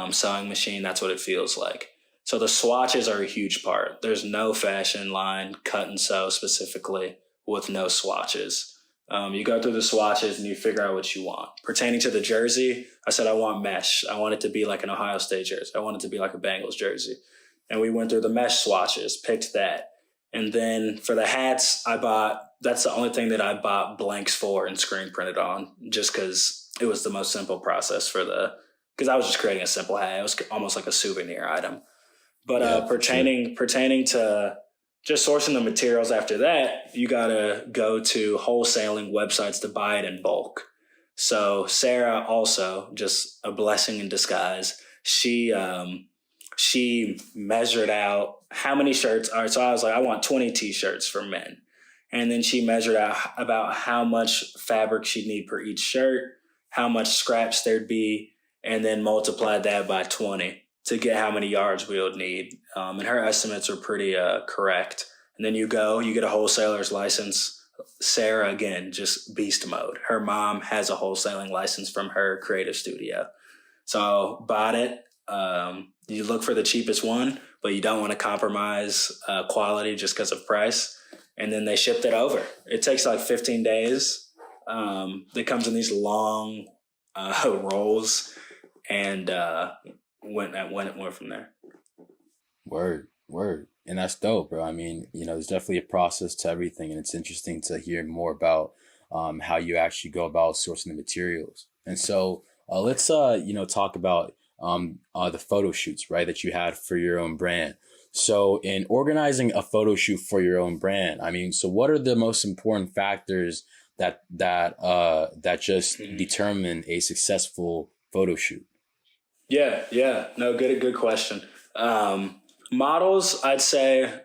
sewing machine, that's what it feels like. So the swatches are a huge part. There's no fashion line, cut and sew specifically, with no swatches. You go through the swatches and you figure out what you want. Pertaining to the jersey, I said I want mesh. I want it to be like an Ohio State jersey. I want it to be like a Bengals jersey. And we went through the mesh swatches, picked that. And then for the hats, that's the only thing that I bought blanks for and screen printed on, just because it was the most simple process because I was just creating a simple hat. It was almost like a souvenir item. But pertaining to just sourcing the materials after that, you got to go to wholesaling websites to buy it in bulk. So Sarah, also just a blessing in disguise, she measured out how many shirts are. So I was like, I want 20 t-shirts for men. And then she measured out about how much fabric she'd need per each shirt, how much scraps there'd be, and then multiplied that by 20 to get how many yards we would need. And her estimates are pretty correct. And then you get a wholesaler's license. Sarah, again, just beast mode. Her mom has a wholesaling license from her creative studio. So bought it. You look for the cheapest one, but you don't want to compromise quality just because of price. And then they shipped it over. It takes like 15 days. It comes in these long rolls, and went from there. Word. And that's dope, bro. I mean, there's definitely a process to everything, and it's interesting to hear more about how you actually go about sourcing the materials. And so let's talk about the photo shoots, right, that you had for your own brand. So in organizing a photo shoot for your own brand, I mean, so what are the most important factors that just determine a successful photo shoot? Yeah. No, good question. Models, I'd say,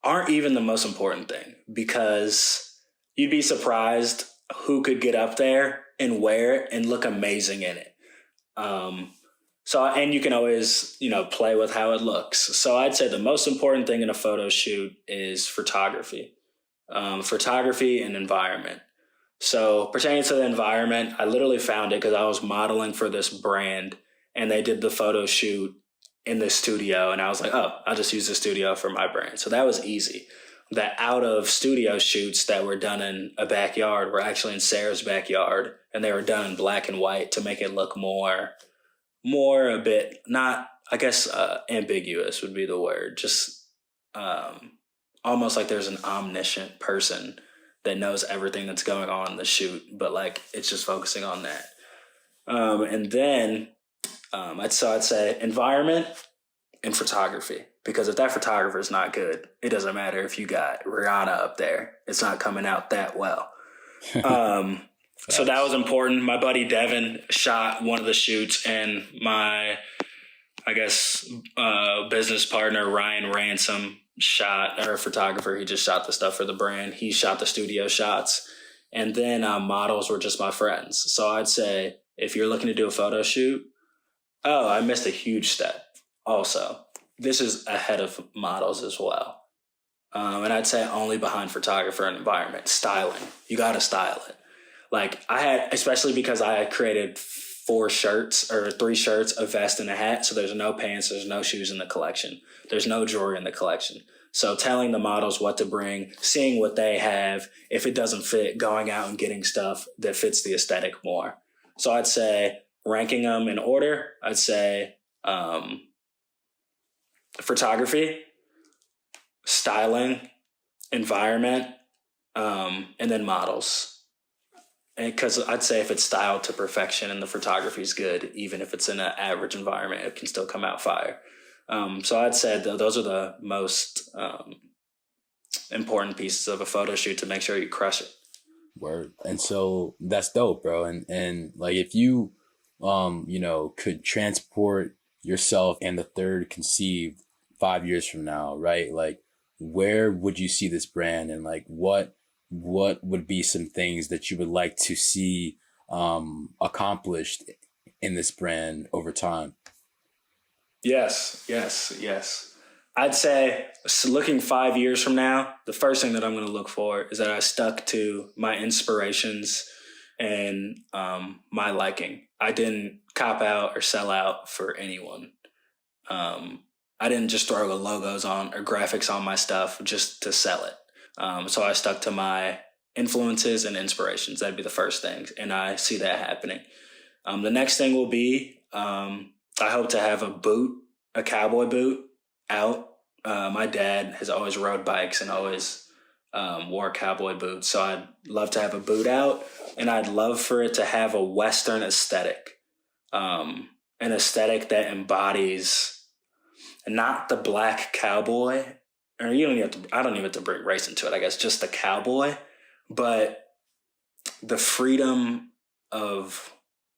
aren't even the most important thing, because you'd be surprised who could get up there and wear it and look amazing in it. And you can always, play with how it looks. So I'd say the most important thing in a photo shoot is photography, photography and environment. So pertaining to the environment, I literally found it because I was modeling for this brand and they did the photo shoot in the studio. And I was like, oh, I'll just use the studio for my brand. So that was easy. The out of studio shoots that were done in a backyard were actually in Sarah's backyard, and they were done in black and white to make it look more a bit, not, I guess, ambiguous would be the word. Just almost like there's an omniscient person that knows everything that's going on in the shoot, but like it's just focusing on that. And then I'd say environment and photography, because if that photographer is not good, it doesn't matter if you got Rihanna up there. It's not coming out that well. So that was important. My buddy Devin shot one of the shoots, and my, business partner Ryan Ransom shot, or photographer. He just shot the stuff for the brand. He shot the studio shots, and then models were just my friends. So I'd say if you're looking to do a photo shoot, I missed a huge step. Also, this is ahead of models as well. And I'd say only behind photographer and environment. Styling. You got to style it. Like especially because I had created 3 shirts, a vest and a hat. So there's no pants, there's no shoes in the collection. There's no jewelry in the collection. So telling the models what to bring, seeing what they have, if it doesn't fit, going out and getting stuff that fits the aesthetic more. So I'd say ranking them in order, I'd say photography, styling, environment, and then models. Because I'd say if it's styled to perfection and the photography is good, even if it's in an average environment, it can still come out fire. So I'd say those are the most important pieces of a photo shoot to make sure you crush it. Word. And so that's dope, bro. And like if you, could transport yourself and the third conceived 5 years from now, right? Like where would you see this brand, and like what would be some things that you would like to see accomplished in this brand over time? Yes. I'd say, looking 5 years from now, the first thing that I'm going to look for is that I stuck to my inspirations and my liking. I didn't cop out or sell out for anyone. I didn't just throw logos on or graphics on my stuff just to sell it. So I stuck to my influences and inspirations. That'd be the first thing. And I see that happening. The next thing will be, I hope to have a cowboy boot out. My dad has always rode bikes and always wore cowboy boots. So I'd love to have a boot out, and I'd love for it to have a Western aesthetic, an aesthetic that embodies not the black cowboy, or I don't even have to bring race into it, I guess, just the cowboy, but the freedom of,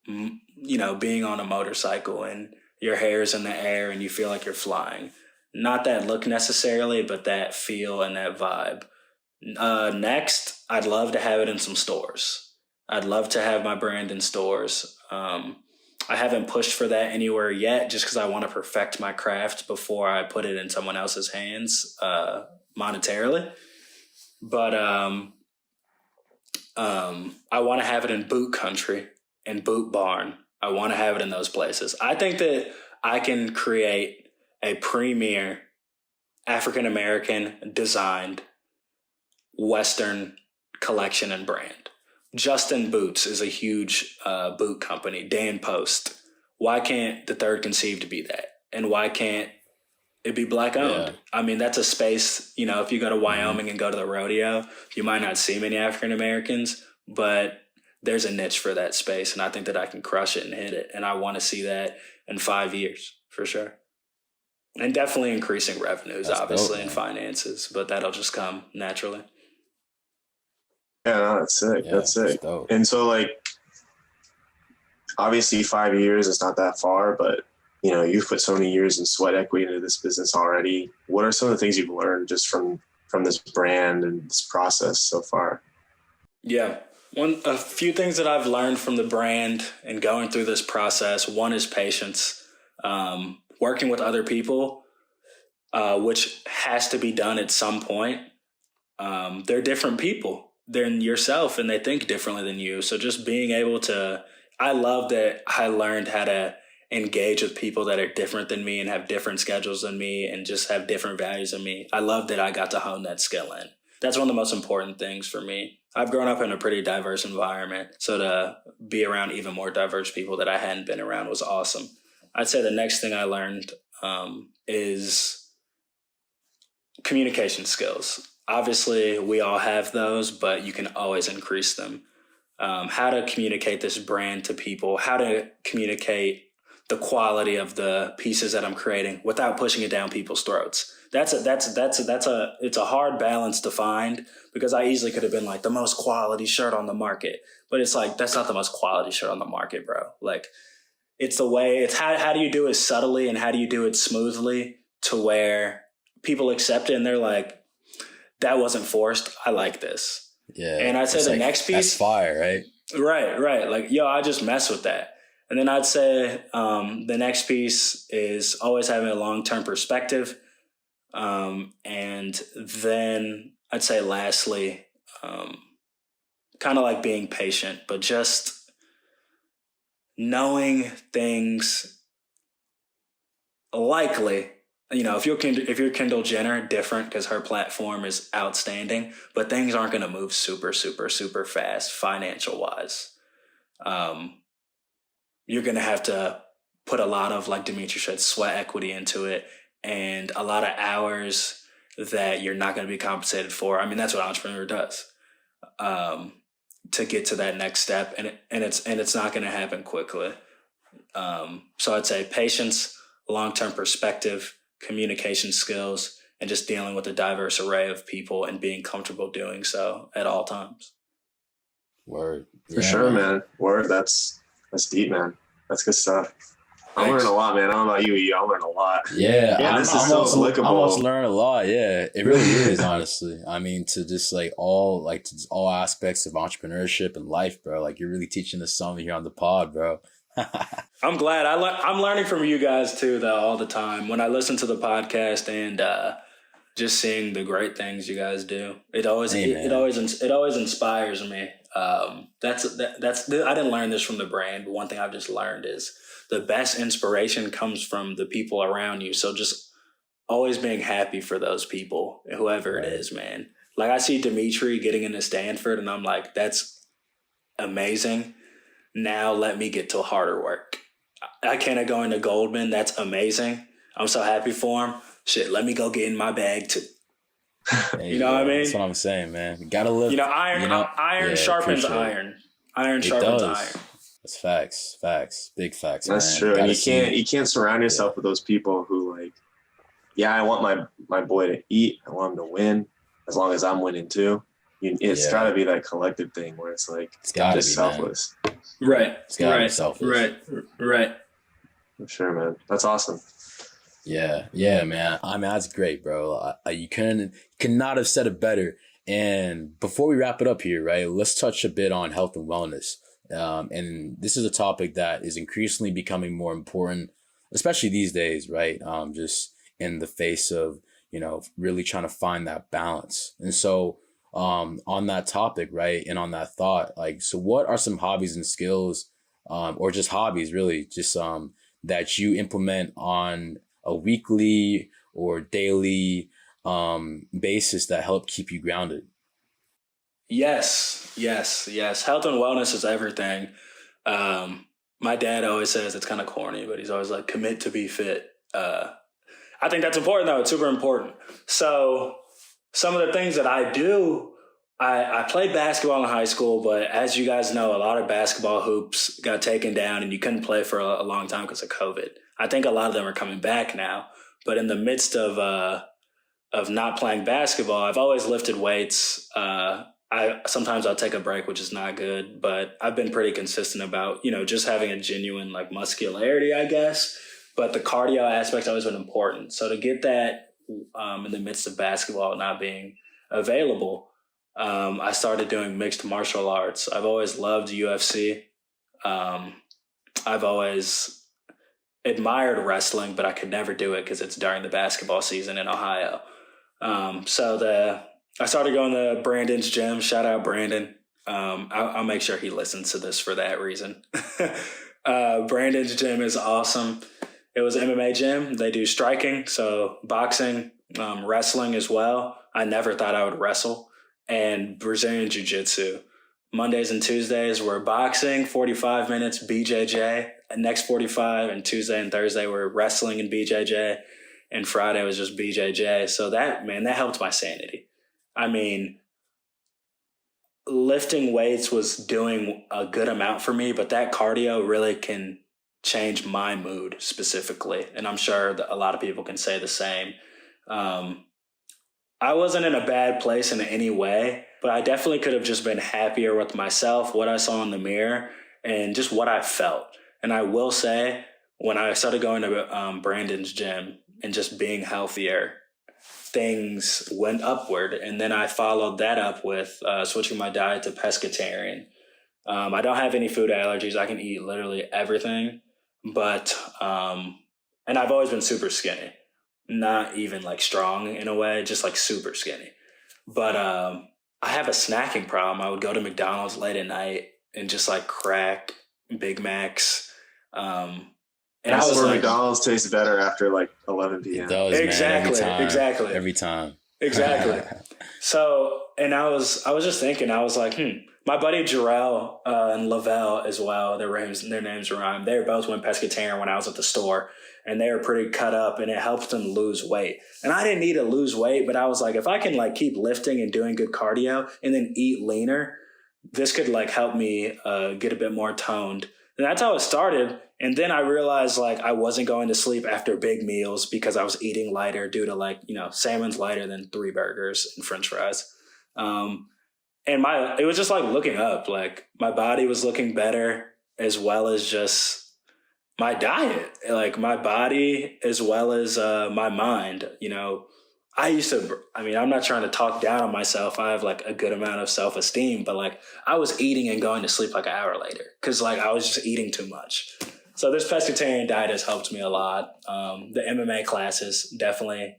being on a motorcycle and your hair's in the air and you feel like you're flying. Not that look necessarily, but that feel and that vibe. Next, I'd love to have it in some stores. I'd love to have my brand in stores. I haven't pushed for that anywhere yet, just because I want to perfect my craft before I put it in someone else's hands monetarily. But I want to have it in boot country and boot barn. I want to have it in those places. I think that I can create a premier African-American designed Western collection and brand. Justin Boots is a huge boot company, Dan Post. Why can't the third conceived be that? And why can't it be black owned? Yeah. I mean, that's a space, if you go to Wyoming and go to the rodeo, you might not see many African Americans, but there's a niche for that space. And I think that I can crush it and hit it. And I want to see that in 5 years for sure. And definitely increasing revenues, that's obviously, dope, and finances, but that'll just come naturally. Yeah, no, that's sick. Yeah, that's sick. And so, obviously 5 years is not that far, but, you've put so many years in sweat equity into this business already. What are some of the things you've learned just from this brand and this process so far? Yeah. A few things that I've learned from the brand and going through this process. One is patience. Working with other people, which has to be done at some point. They're different people than yourself, and they think differently than you. So just being able to, I love that I learned how to engage with people that are different than me and have different schedules than me and just have different values than me. I love that I got to hone that skill in. That's one of the most important things for me. I've grown up in a pretty diverse environment, so to be around even more diverse people that I hadn't been around was awesome. I'd say the next thing I learned is communication skills. Obviously, we all have those, but you can always increase them. How to communicate this brand to people, how to communicate the quality of the pieces that I'm creating without pushing it down people's throats. It's a hard balance to find, because I easily could have been like the most quality shirt on the market, but it's like, that's not the most quality shirt on the market, bro. Like, it's the way, it's how do you do it subtly and how do you do it smoothly to where people accept it and they're like, that wasn't forced. I like this. Yeah. And I'd say the next piece. That's fire, right? Right. Like, yo, I just mess with that. And then I'd say the next piece is always having a long-term perspective. And then I'd say lastly, kind of like being patient, but just knowing things likely, you know, if you're Kendall Jenner, different because her platform is outstanding, but things aren't going to move super, super, super fast financial wise. You're going to have to put a lot of, like Dimitri said, sweat equity into it and a lot of hours that you're not going to be compensated for. I mean, that's what an entrepreneur does to get to that next step. And it's not going to happen quickly. So I'd say patience, long-term perspective, communication skills, and just dealing with a diverse array of people and being comfortable doing so at all times. Word. For sure, man. Word. That's deep, man. That's good stuff. I'm learning a lot, man. I don't know about you. I learn a lot. Yeah, this is so applicable. I almost learn a lot. Yeah, it really is, honestly. I mean, to just all aspects of entrepreneurship and life, bro. Like, you're really teaching us something here on the pod, bro. I'm glad. I'm learning from you guys too, though, all the time. When I listen to the podcast and just seeing the great things you guys do, it always inspires me. I didn't learn this from the brand, but one thing I've just learned is the best inspiration comes from the people around you. So just always being happy for those people, whoever it is, man. Like, I see Dimitri getting into Stanford and I'm like, that's amazing. Now let me get to harder work. Ikenna going to Goldman, that's amazing. I'm so happy for him. Shit, let me go get in my bag too. Hey, you know what I mean? That's what I'm saying, man. You gotta live. Iron sharpens iron. Iron sharpens iron. That's facts. Big facts. That's man. true. And you can't surround yourself with those people who, like, yeah, I want my boy to eat. I want him to win, as long as I'm winning too. It's got to be that collective thing where it's like, it's gotta just be selfless. Man. Right. It's gotta be selfless. Right. For sure, man. That's awesome. Yeah, man. I mean, that's great, bro. You cannot have said it better. And before we wrap it up here, right, let's touch a bit on health and wellness. And this is a topic that is increasingly becoming more important, especially these days, right? Just in the face of, really trying to find that balance. And so on that topic, right, and on that thought, like, so what are some hobbies and skills, or just hobbies, really, just that you implement on a weekly or daily basis that help keep you grounded? Yes. Health and wellness is everything. My dad always says, it's kind of corny, but he's always like, commit to be fit. I think that's important, though. It's super important. So some of the things that I do, I played basketball in high school, but as you guys know, a lot of basketball hoops got taken down and you couldn't play for a long time because of COVID. I think a lot of them are coming back now, but in the midst of not playing basketball, I've always lifted weights. Sometimes I'll take a break, which is not good, but I've been pretty consistent about, just having a genuine like muscularity, I guess. But the cardio aspect's always been important. So to get that in the midst of basketball not being available, I started doing mixed martial arts. I've always loved UFC. I've always admired wrestling, but I could never do it because it's during the basketball season in Ohio. I started going to Brandon's gym. Shout out Brandon. I'll make sure he listens to this for that reason. Brandon's gym is awesome. It was an MMA gym. They do striking, so boxing, wrestling as well. I never thought I would wrestle. And Brazilian Jiu-Jitsu. Mondays and Tuesdays were boxing, 45 minutes, BJJ. Next 45, and Tuesday and Thursday were wrestling and BJJ. And Friday was just BJJ. So that helped my sanity. I mean, lifting weights was doing a good amount for me, but that cardio really can change my mood specifically. And I'm sure that a lot of people can say the same. I wasn't in a bad place in any way, but I definitely could have just been happier with myself, what I saw in the mirror, and just what I felt. And I will say, when I started going to Brandon's gym and just being healthier, things went upward. And then I followed that up with switching my diet to pescatarian. I don't have any food allergies. I can eat literally everything. But, and I've always been super skinny. Not even like strong in a way, just like super skinny. But I have a snacking problem. I would go to McDonald's late at night and just like crack Big Macs. And I was like, McDonald's tastes better after like 11 p.m. It does, exactly, man, exactly. Every time. Exactly. So, and I was just thinking, I was like, my buddy Jarrell and Lavelle as well, their names rhyme. They both went pescatarian when I was at the store, and they were pretty cut up, and it helped them lose weight. And I didn't need to lose weight, but I was like, if I can like keep lifting and doing good cardio and then eat leaner, this could like help me get a bit more toned. And that's how it started. And then I realized like I wasn't going to sleep after big meals because I was eating lighter due to like, salmon's lighter than 3 burgers and French fries. And it was just like looking up, like my body was looking better as well as just my diet, like my body as well as my mind. I'm not trying to talk down on myself. I have like a good amount of self-esteem, but like I was eating and going to sleep like an hour later because like I was just eating too much. So this pescatarian diet has helped me a lot. The MMA classes definitely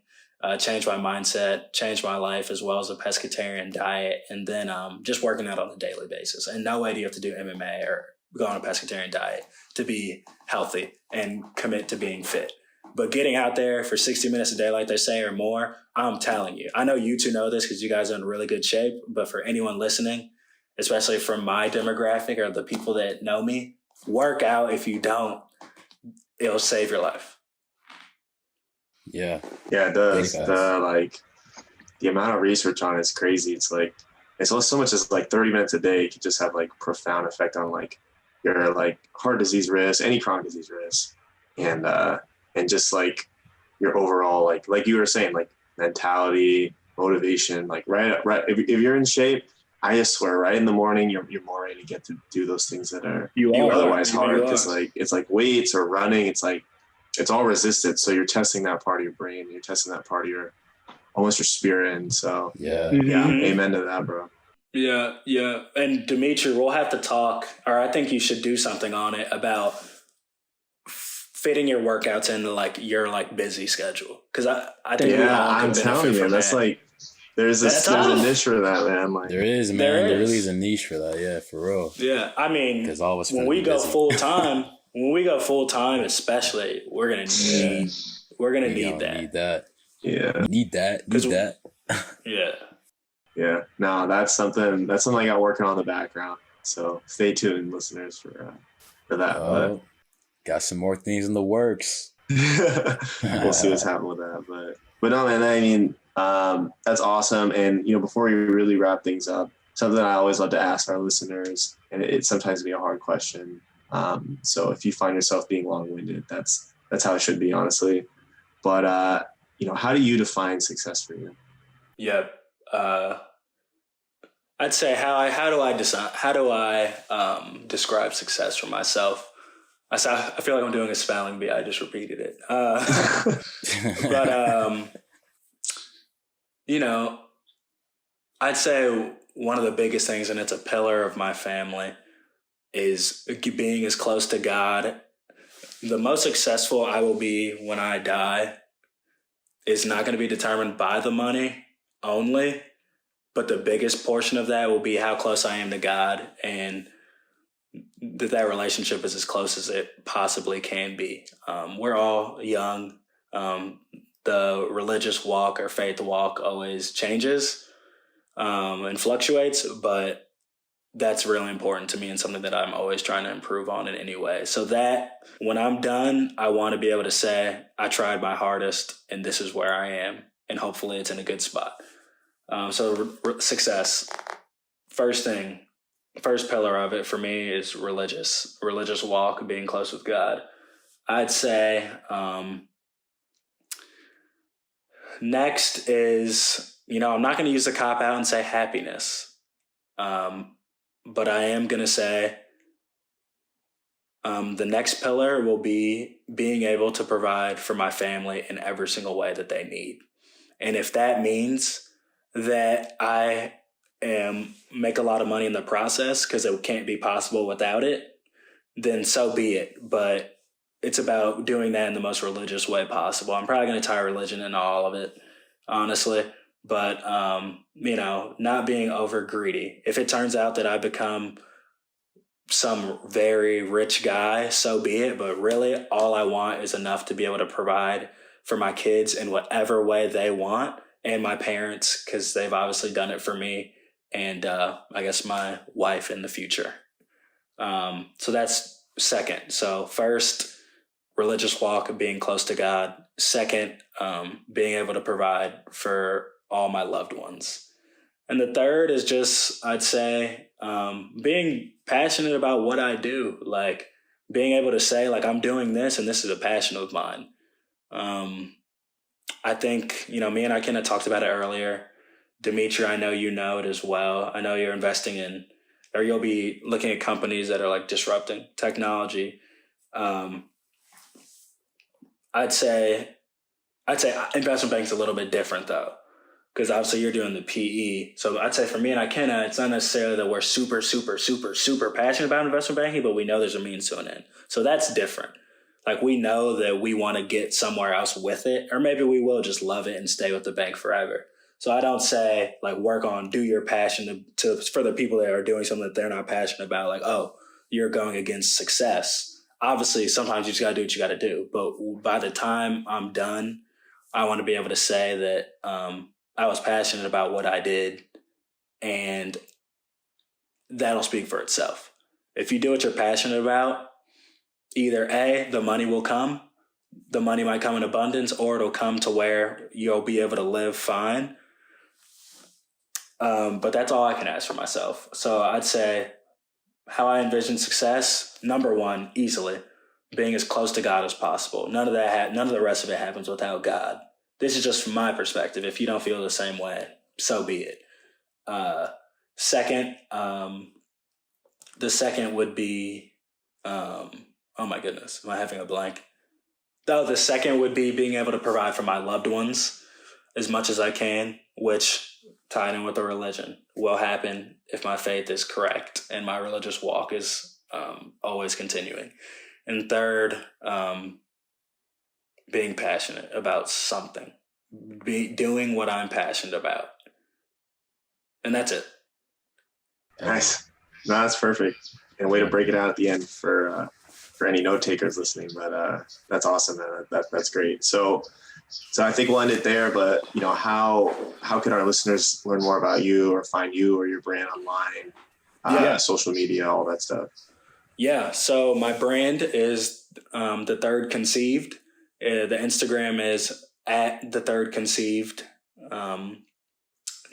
changed my mindset, changed my life, as well as a pescatarian diet. And then just working out on a daily basis. And no way do you have to do MMA or go on a pescatarian diet to be healthy and commit to being fit. But getting out there for 60 minutes a day, like they say, or more, I'm telling you. I know you two know this because you guys are in really good shape. But for anyone listening, especially from my demographic or the people that know me, work out. If you don't, it'll save your life. Yeah. Yeah, it does. The amount of research on it is crazy. It's like, it's so much as like 30 minutes a day could just have like profound effect on like your like heart disease risk, any chronic disease risk. And just like your overall, like you were saying, like mentality, motivation, like right. If you're in shape, I just swear, right in the morning, you're more ready to get to do those things that are otherwise hard. Because like it's like weights or running. It's like it's all resisted. So you're testing that part of your brain. You're testing that part of your almost your spirit. And so yeah, amen to that, bro. Yeah. And Dimitri, we'll have to talk, or I think you should do something on it about fitting your workouts into like your like busy schedule. Cause I think I'm telling you, that's like there's a niche for that, man. Like there is, man. There really is a niche for that. Yeah, for real. Yeah. I mean, when we go full time, especially, we're gonna need that. Yeah. Need that. Yeah. Yeah. No, that's something I got working on in the background. So stay tuned, listeners, for that. Got some more things in the works. We'll see what's happening with that. But no, man, I mean, that's awesome. And, before we really wrap things up, something I always love to ask our listeners, and it sometimes be a hard question. So if you find yourself being long-winded, that's how it should be, honestly. But, how do you define success for you? Yeah. I'd say how do I describe success for myself? I feel like I'm doing a spelling bee. I just repeated it. But, I'd say one of the biggest things, and it's a pillar of my family, is being as close to God. The most successful I will be when I die is not going to be determined by the money only, but the biggest portion of that will be how close I am to God, and that relationship is as close as it possibly can be. We're all young. The religious walk or faith walk always changes and fluctuates, but that's really important to me and something that I'm always trying to improve on in any way. So that when I'm done, I want to be able to say, I tried my hardest and this is where I am. And hopefully it's in a good spot. Success. First pillar of it for me is religious walk, being close with God. I'd say next is, I'm not going to use the cop out and say happiness. But I am going to say the next pillar will be being able to provide for my family in every single way that they need. And if that means that I make a lot of money in the process because it can't be possible without it, then so be it. But it's about doing that in the most religious way possible. I'm probably going to tie religion into all of it, honestly. But, not being over greedy. If it turns out that I become some very rich guy, so be it. But really, all I want is enough to be able to provide for my kids in whatever way they want, and my parents, because they've obviously done it for me, and I guess my wife in the future. So that's second. So first, religious walk, being close to God. Second, being able to provide for all my loved ones. And the third is just, I'd say, being passionate about what I do, like being able to say, like, I'm doing this and this is a passion of mine. I think, me and Ikenna talked about it earlier. Dimitri, I know you know it as well. I know you're investing in, or you'll be looking at companies that are like disrupting technology. I'd say investment bank's a little bit different though, because obviously you're doing the PE. So I'd say for me and Ikenna, it's not necessarily that we're super, super, super, super passionate about investment banking, but we know there's a means to an end. So that's different. Like we know that we want to get somewhere else with it, or maybe we will just love it and stay with the bank forever. So I don't say like do your passion for the people that are doing something that they're not passionate about. Like, oh, you're going against success. Obviously, sometimes you just got to do what you got to do. But by the time I'm done, I want to be able to say that I was passionate about what I did, and that'll speak for itself. If you do what you're passionate about, either A, the money will come. The money might come in abundance, or it'll come to where you'll be able to live fine. But that's all I can ask for myself. So I'd say how I envision success, number one, easily, being as close to God as possible. None of the rest of it happens without God. This is just from my perspective. If you don't feel the same way, so be it. Second, the second would be, oh my goodness, am I having a blank? Oh, the second would be being able to provide for my loved ones as much as I can, which tied in with the religion will happen if my faith is correct and my religious walk is always continuing. And third, being passionate about something, doing what I'm passionate about. And that's it. Nice. No, that's perfect. And a way to break it out at the end for any note takers listening. But that's awesome, man. That's great. So I think we'll end it there. But how can our listeners learn more about you or find you or your brand online? Social media, all that stuff. Yeah. So my brand is The Third Conceived. The Instagram is at The Third Conceived.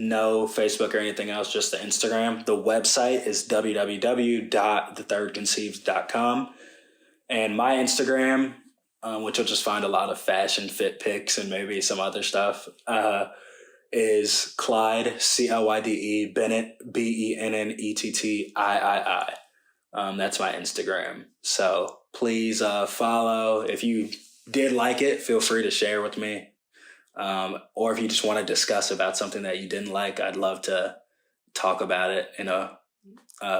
No Facebook or anything else, just the Instagram. The website is www.thethirdconceived.com. And my Instagram, which you'll just find a lot of fashion fit pics and maybe some other stuff, is Clyde, Clyde Bennett, Bennettii. That's my Instagram. So please follow. If you did like it, feel free to share with me. Or if you just want to discuss about something that you didn't like, I'd love to talk about it in a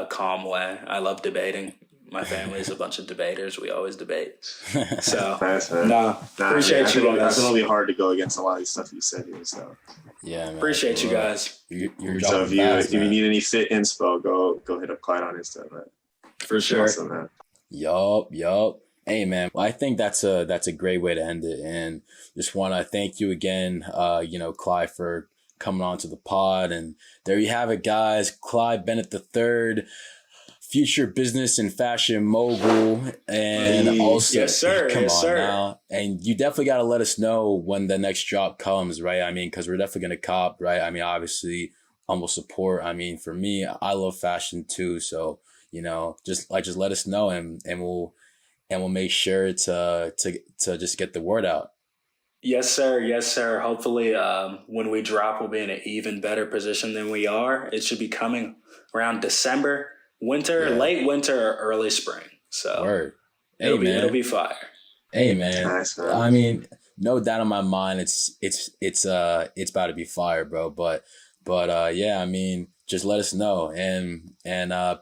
calm way. I love debating. My family's a bunch of debaters. We always debate. So, appreciate you guys. It's going to be hard to go against a lot of the stuff you said here. So, yeah, man. Appreciate you guys. So if you need any fit inspo, go hit up Clyde on Insta, man. For sure. Awesome, man. Yup. Hey, man. Well, I think that's a great way to end it, and just want to thank you again, Clyde, for coming on to the pod. And there you have it, guys. Clyde Bennett III, future business and fashion mogul, and also yes, sir. Come on now, and you definitely got to let us know when the next drop comes, right? I mean, because we're definitely gonna cop, right? I mean, obviously, humble support. I mean, for me, I love fashion too, so just let us know, and we'll make sure to just get the word out. Yes, sir. Hopefully, when we drop, we'll be in an even better position than we are. It should be coming around December. Late winter or early spring. So Word. It'll be fire. Hey, man. Nice, man. I mean, no doubt in my mind, it's about to be fire, bro. But yeah, I mean, just let us know, and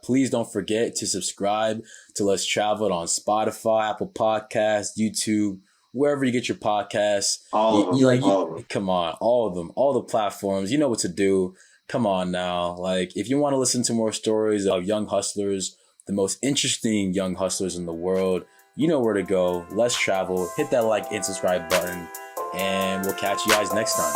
please don't forget to subscribe to Let's Travel on Spotify, Apple Podcasts, YouTube, wherever you get your podcasts. All of them. Come on, all of them, all the platforms. You know what to do. Come on now. Like, if you want to listen to more stories of young hustlers, the most interesting young hustlers in the world, you know where to go. Let's Travel. Hit that like and subscribe button, and we'll catch you guys next time.